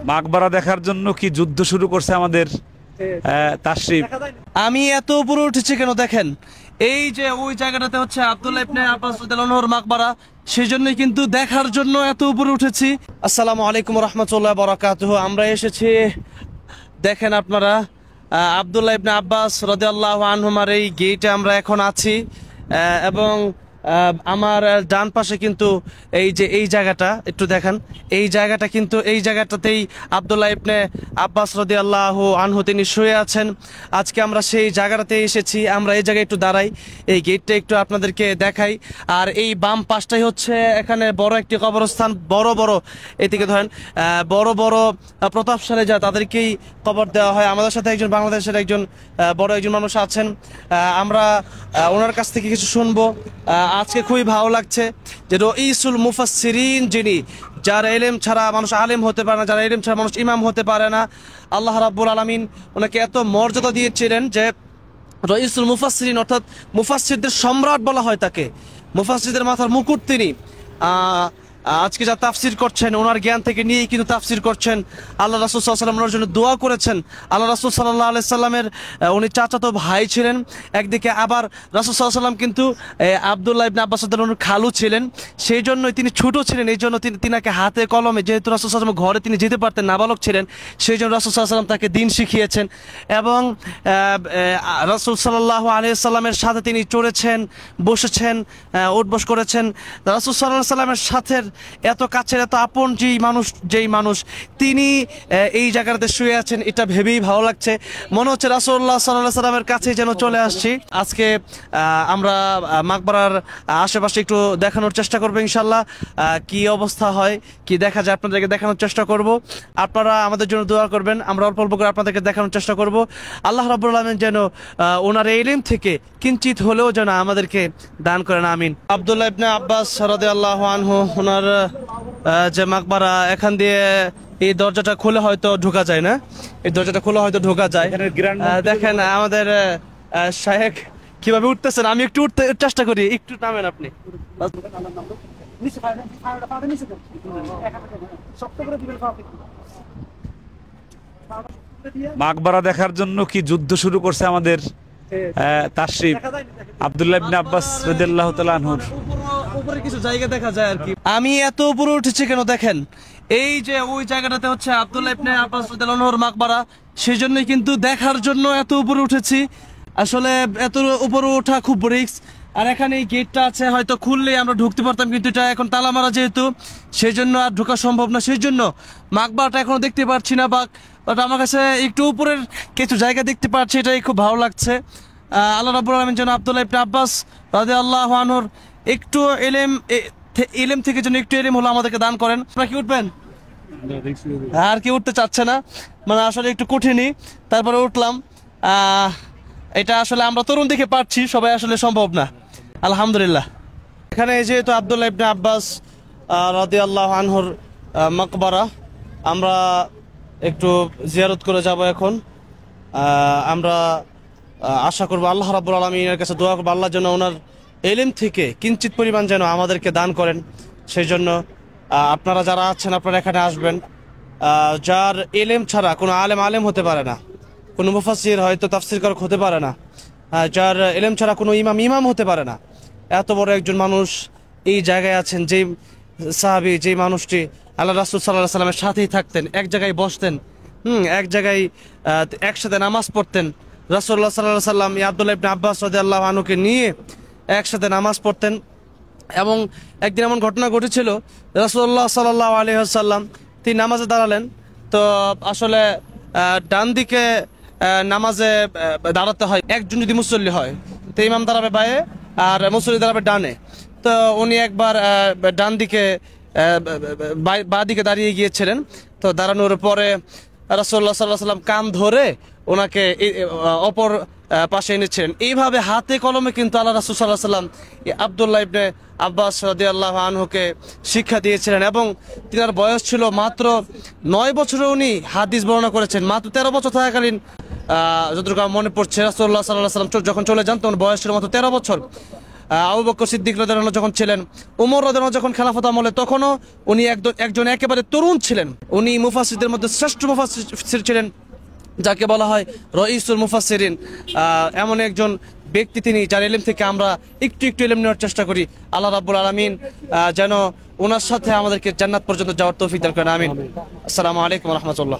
মাকবারা দেখার জন্য কি যুদ্ধ শুরু করছে আমাদের তাশরিফ। আমি এত উপরে উঠেছি কেন দেখেন, এই যে ওই জায়গাটাতে হচ্ছে আব্দুল্লাহ ইবনে আব্বাস রাদিয়াল্লাহু আনহুর মাকবারা, সেজন্যই কিন্তু দেখার জন্য এত উপরে উঠেছি। আসসালামু আলাইকুম রাহমাতুল্লাহি ওয়া বারাকাতুহু। আমরা এসেছি, দেখেন আপনারা, আব্দুল্লাহ ইবনে আব্বাস রাদিয়াল্লাহু আনহুমার এই গেটে আমরা এখন আছি এবং আমার ডান পাশে কিন্তু এই যে এই জায়গাটা একটু দেখেন, এই জায়গাটা কিন্তু এই জায়গাটাতেই আব্দুল্লাহ ইবনে আব্বাস রাদিয়াল্লাহু আনহু তিনি শুয়ে আছেন। আজকে আমরা সেই জায়গাটাতে এসেছি, আমরা এই জায়গায় একটু দাঁড়াই, এই গেটটা একটু আপনাদেরকে দেখাই। আর এই বাম পাশটাই হচ্ছে এখানে বড় একটি কবরস্থান, বড় বড় এদিকে ধরেন বড় বড় প্রতাপশালী যা তাদেরকেই কবর দেওয়া হয়। আমাদের সাথে একজন বাংলাদেশের একজন বড় একজন মানুষ আছেন, আমরা ওনার কাছ থেকে কিছু শুনবো। আজকে খুবই ভালো লাগছে যে রইসুল মুফাসসিরিন, যিনি যার ইলম ছাড়া মানুষ আলেম হতে পারে না, যারা ইলম ছাড়া মানুষ ইমাম হতে পারে না, আল্লাহ রাব্বুল আলামিন ওনাকে এত মর্যাদা দিয়েছিলেন যে রইসুল মুফাসসিরিন অর্থাৎ মুফাসসিরদের সম্রাট বলা হয় তাকে, মুফাসসিরদের মাথার মুকুট তিনি। আজকে যা তাফসির করছেন ওনার জ্ঞান থেকে নিয়েই কিন্তু তাফসির করছেন। আল্লাহ রাসূল সাল্লাল্লাহু আলাইহি ওয়াসাল্লাম ওনার জন্য দোয়া করেছেন। আল্লাহ রাসূল সাল্লাল্লাহু আলাইহি সাল্লামের উনি চাচাতো ভাই ছিলেন একদিকে, আবার রাসূল সাল্লাল্লাহু আলাইহি সাল্লাম কিন্তু আব্দুল্লাহ ইবনে আব্বাস রাদিয়াল্লাহু আনহুর খালু ছিলেন, সেই জন্যই তিনি ছোট ছিলেন, এই জন্য তিনাকে হাতে কলমে, যেহেতু রাসূল সাল্লাল্লাহু আলাইহি ওয়াসাল্লাম ঘরে তিনি যেতে পারতেন, নাবালক ছিলেন, সেই জন্য রাসূল সাল্লাল্লাহু আলাইহি ওয়াসাল্লাম তাকে দ্বীন শিখিয়েছেন এবং রাসূল সাল্লাল্লাহু আলাইহি সাল্লামের সাথে তিনি চড়েছেন, বসেছেন, উঠবস করেছেন। রাসূল সাল্লাল্লাহু আলাইহি সাল্লামের সাথে এত কাছের এত আপন যেই মানুষ তিনি এই জায়গাটাতে শুয়ে আছেন, এটা ভেবেই ভালো লাগছে। মনে হচ্ছে রাসূলুল্লাহ সাল্লাল্লাহু আলাইহি সাল্লামের কাছে যেন চলে আসছি। আজকে আমরা মাকবারার আশেপাশে একটু দেখানোর চেষ্টা করবো ইনশাল্লাহ, কি অবস্থা হয়, কি দেখা যায় আপনাদেরকে দেখানোর চেষ্টা করব। আপনারা আমাদের জন্য দোয়া করবেন, আমরা অল্প অল্প করে আপনাদেরকে দেখানোর চেষ্টা করব। আল্লাহ রাব্বুল আলামিন যেন ওনার ইলম থেকে কিঞ্চিত হলেও যেন আমাদেরকে দান করেন, আমিন। আব্দুল্লাহ ইবনে আব্বাস রাদিয়াল্লাহু আনহু ওনার যে মাকবারা, এখান দিয়ে এই দরজাটা খুলে হয়তো ঢোকা যায় না, এই দরজাটা খুলে হয়তো ঢোকা যায়। দেখেন আমাদের শায়েখ কিভাবে উঠতেছেন, আমি একটু উঠতে চেষ্টা করি, একটু নামেন আপনি। মাকবারা দেখার জন্য কি যুদ্ধ শুরু করছে আমাদের তাশরিফ। আব্দুল্লাহ ইবনে আব্বাস রাদিয়াল্লাহু তাআলা আনহুর উপরে কিছু জায়গা দেখা যায় আর কি। আমি এত উপরে উঠেছি কেন দেখেন, এই যে ওই জায়গাটাতে হচ্ছে আব্দুল্লাহ ইবনে আব্বাস রাদিয়াল্লাহু আনহুর মাকবারা, সেজন্যই কিন্তু দেখার জন্য এত উপরে উঠেছি। আসলে এত উপরে ওঠা খুব রিস্ক। আর এখানে এই গেটটা আছে, হয়তো খুললেই আমরা ঢুকতে পারতাম, কিন্তু এটা এখন তালা মারা যেহেতু, সেই জন্য আর ঢোকা সম্ভব না। সেই জন্য মাকবারাটা এখনো দেখতে পাচ্ছি না, বাট আমার কাছে একটু উপরের কিছু জায়গা দেখতে পাচ্ছি, এটাই খুব ভালো লাগছে। আল্লাহ রাব্বুল আলামিন যেন আব্দুল্লাহ ইবনে আব্বাস রাদিয়াল্লাহু আনহুর একটু ইলম থেকে যেন একটু ইলম হলো আমাদেরকে দান করেন। আপনারা কি উঠবেন? আর কি উঠতে চাচ্ছে না, মানে আসলে একটু কঠিনই, তারপরে উঠলাম। এটা আসলে আমরা তরুণ দেখে পারছি, সবাই আসলে সম্ভব না, আলহামদুলিল্লাহ। এখানে যেহেতু আব্দুল্লাহ ইবনে আব্বাস রাদিয়াল্লাহু আনহুর মাকবারা, আমরা একটু জিয়ারত করে যাব এখন। আমরা আশা করবো আল্লাহ রাব্বুল আলামিনের কাছে দোয়া করবো, আল্লাহ যেন ওনার ইলম থেকে কিঞ্চিত পরিমাণ যেন আমাদেরকে দান করেন। সেই জন্য আপনারা যারা আছেন আপনারা এখানে আসবেন। যার ইলম ছাড়া কোনো আলেম হতে পারে না, কোনো মুফাসসির হয়তো তাফসীরকারক হতে পারে না, যার ইলম ছাড়া কোনো ইমাম হতে পারে না। এত বড় একজন মানুষ এই জায়গায় আছেন, যেই সাহাবী, যেই মানুষটি আল্লাহ রাসূল সাল্লাল্লাহু আলাইহি সাল্লামের সাথেই থাকতেন, এক জায়গায় বসতেন, এক জায়গায় একসাথে নামাজ পড়তেন। রাসূলুল্লাহ সাল্লাল্লাহু আলাইহি সাল্লাম আব্দুল্লাহ ইবনে আব্বাস রাদিয়াল্লাহু আনহুকে নিয়ে একসাথে নামাজ পড়তেন। এবং একদিন এমন ঘটনা ঘটেছিল, রাসূলুল্লাহ সাল্লাল্লাহু আলাইহি ওয়াসাল্লাম তিনি নামাজে দাঁড়ালেন, তো আসলে ডান দিকে নামাজে দাঁড়াতে হয়, একজন যদি মুসল্লি হয় তো ইমাম দাঁড়াবে বায়ে আর মুসল্লি দাঁড়াবে ডানে। তো উনি একবার ডান দিকে বাঁ দিকে দাঁড়িয়ে গিয়েছিলেন, তো দাঁড়ানোর পরে রাসূলুল্লাহ সাল্লাল্লাহু আলাইহি ওয়াসাল্লাম কান ধরে ওনাকে অপর পাশে এনেছিলেন। এইভাবে হাতে কলমে কিন্তু আল্লাহ রাসূল সাল্লাল্লাহু আলাইহি ওয়াসাল্লাম আব্দুল্লাহ ইবনে আব্বাস রাদিয়াল্লাহু আনহুকে শিক্ষা দিয়েছিলেন এবং তিনার বয়স ছিল মাত্র 9 বছরে উনি হাদিস বর্ণনা করেছেন। মাত্র 13 বছর থাকাকালীন যতটুকু মনে পড়ছে রাসূলুল্লাহ সাল্লাল্লাহু আলাইহি ওয়াসাল্লাম যখন চলে যান তখন বয়স ছিল মাত্র 13 বছর। আবু বকর সিদ্দিক রাদিয়াল্লাহু আনহু যখন ছিলেন, উমর রাদিয়াল্লাহু আনহু যখন খেলাফত আমলে, তখনও উনি একজন একেবারে তরুণ ছিলেন। উনি মুফাসসিরদের মধ্যে শ্রেষ্ঠ মুফাসসির ছিলেন, যাকে বলা হয় রইসুল মুফাসসিরিন। এমন একজন ব্যক্তি তিনি, যার ইলম থেকে আমরা একটু একটু ইলম নেওয়ার চেষ্টা করি। আল্লাহ রাব্বুল আলামিন যেন ওনার সাথে আমাদেরকে জান্নাত পর্যন্ত যাওয়ার তৌফিক দান করেন, আমিন। আসসালামু আলাইকুম ওয়া রাহমাতুল্লাহ।